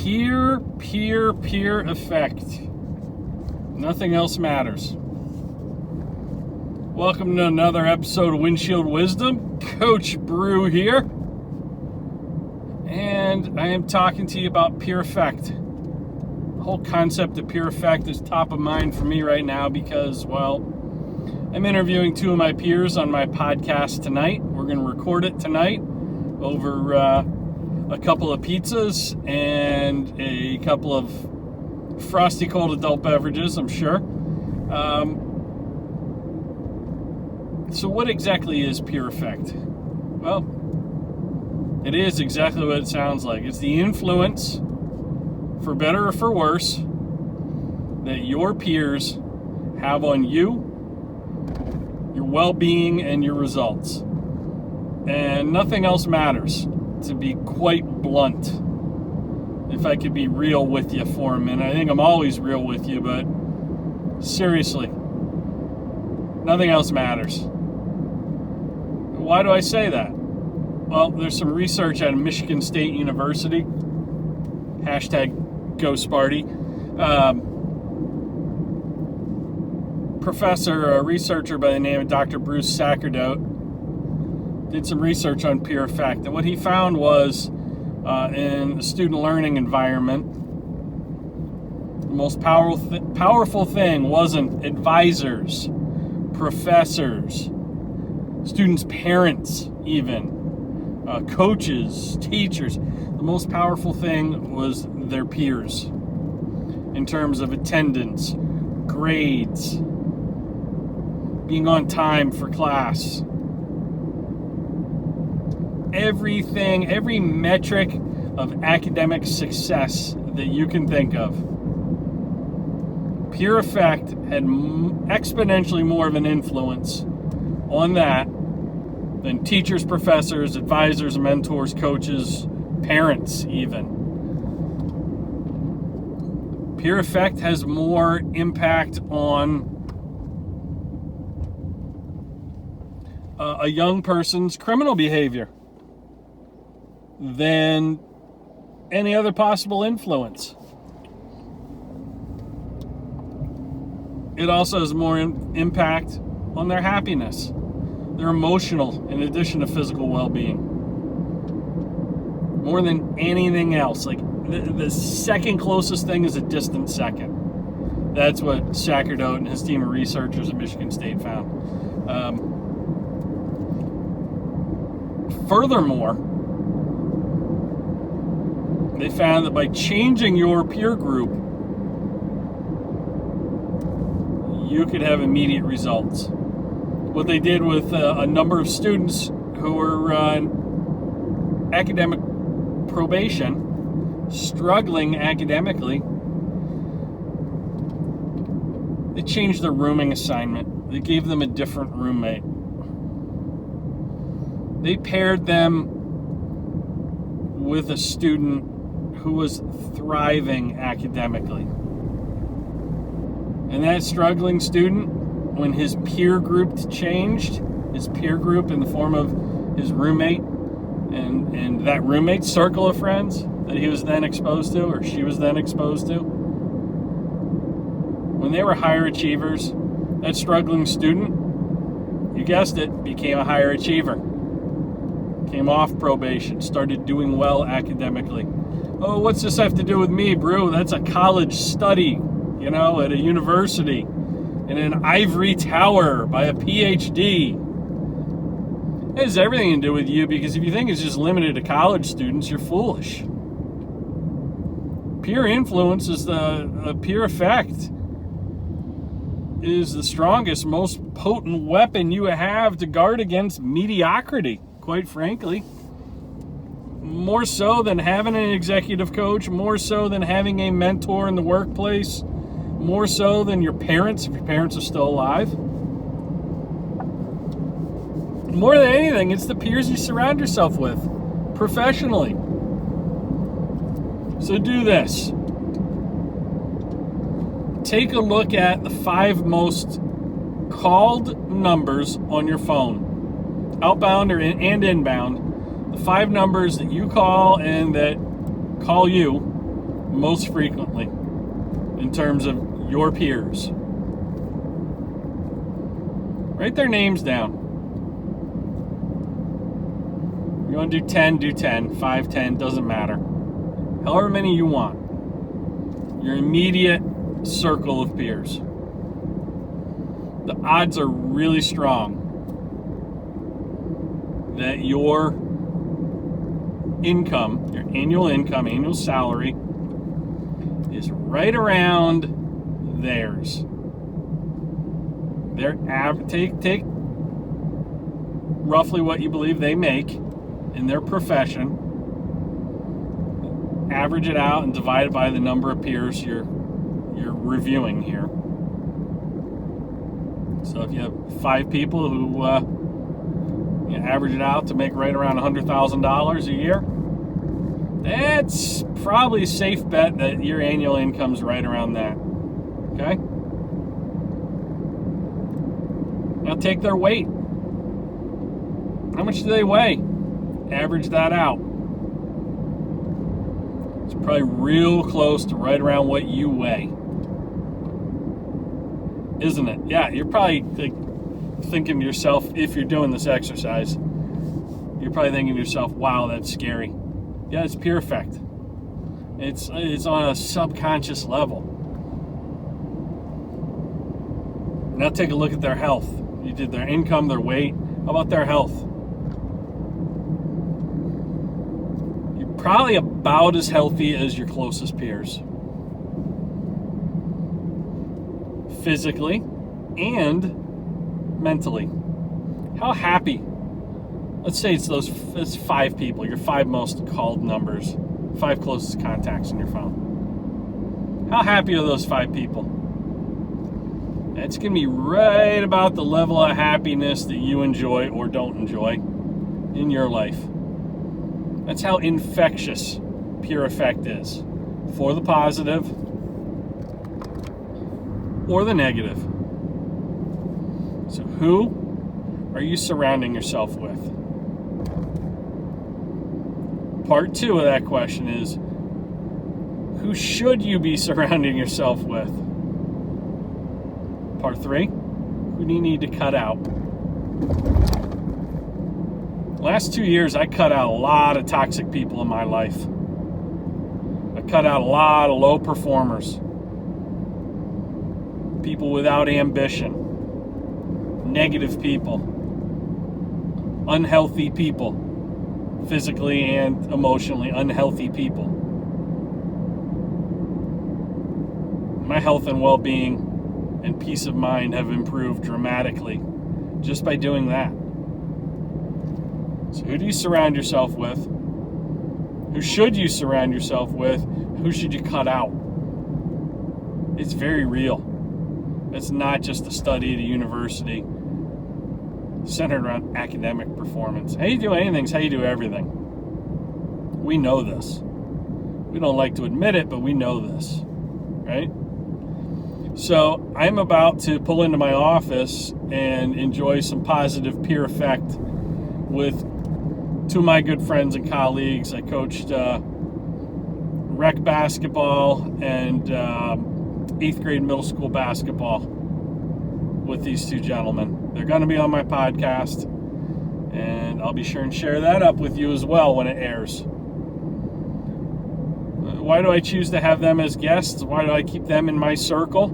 Peer effect. Nothing else matters. Welcome to another episode of Windshield Wisdom. Coach Brew here. And I am talking to you about peer effect. The whole concept of peer effect is top of mind for me right now because, well, I'm interviewing two of my peers on my podcast tonight. We're going to record it tonight over a couple of pizzas and a couple of frosty cold adult beverages, I'm sure. So what exactly is peer effect? Well, it is exactly what it sounds like. It's the influence, for better or for worse, that your peers have on you, your well-being, and your results. And nothing else matters, to be quite blunt. If I could be real with you for a minute. I think I'm always real with you, but seriously, nothing else matters. Why do I say that? Well, there's some research out of Michigan State University. Hashtag Go Sparty. A researcher by the name of Dr. Bruce Sacerdote did some research on peer effect. And what he found was, in a student learning environment, the most powerful thing wasn't advisors, professors, students' parents even, coaches, teachers. The most powerful thing was their peers in terms of attendance, grades, being on time for class. Everything, every metric of academic success that you can think of. Peer effect had exponentially more of an influence on that than teachers, professors, advisors, mentors, coaches, parents even. Peer effect has more impact on a young person's criminal behavior than any other possible influence. It also has more impact on their happiness, their emotional, in addition to physical well-being. More than anything else. Like, the second closest thing is a distant second. That's what Sacerdote and his team of researchers at Michigan State found. Furthermore, they found that by changing your peer group, you could have immediate results. What they did with a number of students who were on academic probation, struggling academically, they changed their rooming assignment. They gave them a different roommate. They paired them with a student who was thriving academically. And that struggling student, when his peer group changed, his peer group in the form of his roommate and that roommate's circle of friends that he was then exposed to, or she was then exposed to, when they were higher achievers, that struggling student, you guessed it, became a higher achiever. Came off probation, started doing well academically. Oh, what's this have to do with me, Brew? That's a college study, at a university, in an ivory tower by a PhD. It has everything to do with you, because if you think it's just limited to college students, you're foolish. Peer influence is the peer effect is the strongest, most potent weapon you have to guard against mediocrity, quite frankly. More so than having an executive coach, more so than having a mentor in the workplace, more so than your parents, if your parents are still alive. More than anything, it's the peers you surround yourself with professionally. So do this. Take a look at the 5 most called numbers on your phone, outbound and inbound. The 5 numbers that you call and that call you most frequently in terms of your peers? Write their names down. You want to do 10, do 10. 5, 10, doesn't matter. However many you want. Your immediate circle of peers. The odds are really strong that your income, your annual income, annual salary, is right around theirs. Take roughly what you believe they make in their profession, average it out, and divide it by the number of peers you're reviewing here. So if you have 5 people who average it out to make right around $100,000 a year, that's probably a safe bet that your annual income's right around that. Okay? Now take their weight. How much do they weigh? Average that out. It's probably real close to right around what you weigh. Isn't it? Yeah, you're probably thinking to yourself, if you're doing this exercise, you're probably thinking to yourself, wow, that's scary. Yeah, it's pure effect. It's on a subconscious level. Now take a look at their health. You did their income, their weight. How about their health? You're probably about as healthy as your closest peers. Physically and mentally. How happy? Let's say it's 5 people, your 5 most called numbers, 5 closest contacts in your phone. How happy are those 5 people? It's going to be right about the level of happiness that you enjoy or don't enjoy in your life. That's how infectious pure effect is. For the positive or the negative. So who are you surrounding yourself with? Part 2 of that question is, who should you be surrounding yourself with? Part 3, who do you need to cut out? Last 2 years, I cut out a lot of toxic people in my life. I cut out a lot of low performers. People without ambition. Negative people. Unhealthy people. Physically and emotionally unhealthy people. My health and well-being and peace of mind have improved dramatically just by doing that. So who do you surround yourself with? Who should you surround yourself with? Who should you cut out? It's very real. It's not just a study at a university centered around academic performance. How you do anything is how you do everything. We know this. We don't like to admit it, but we know this, right? So I'm about to pull into my office and enjoy some positive peer effect with 2 of my good friends and colleagues. I coached rec basketball and 8th grade middle school basketball with these 2 gentlemen. They're going to be on my podcast, and I'll be sure and share that up with you as well when it airs. Why do I choose to have them as guests? Why do I keep them in my circle?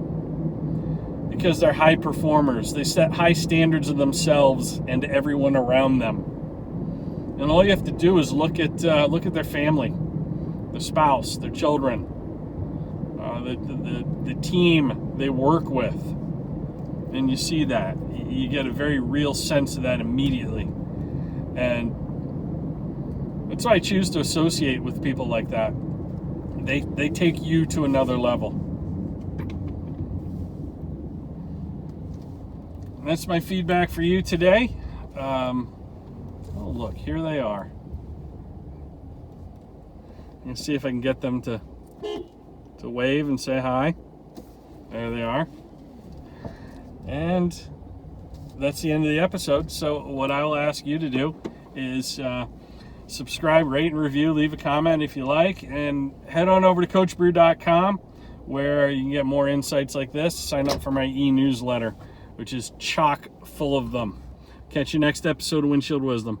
Because they're high performers. They set high standards of themselves and everyone around them. And all you have to do is look at their family, their spouse, their children, the team they work with, and you see that. You get a very real sense of that immediately. And that's why I choose to associate with people like that. They take you to another level. And that's my feedback for you today. Oh, look, here they are. Let's see if I can get them to wave and say hi. There they are. And that's the end of the episode. So what I will ask you to do is Subscribe, rate, and review. Leave a comment if you like. And head on over to CoachBrew.com, where you can get more insights like this. Sign up for my e-newsletter, which is chock full of them. Catch you next episode of Windshield Wisdom.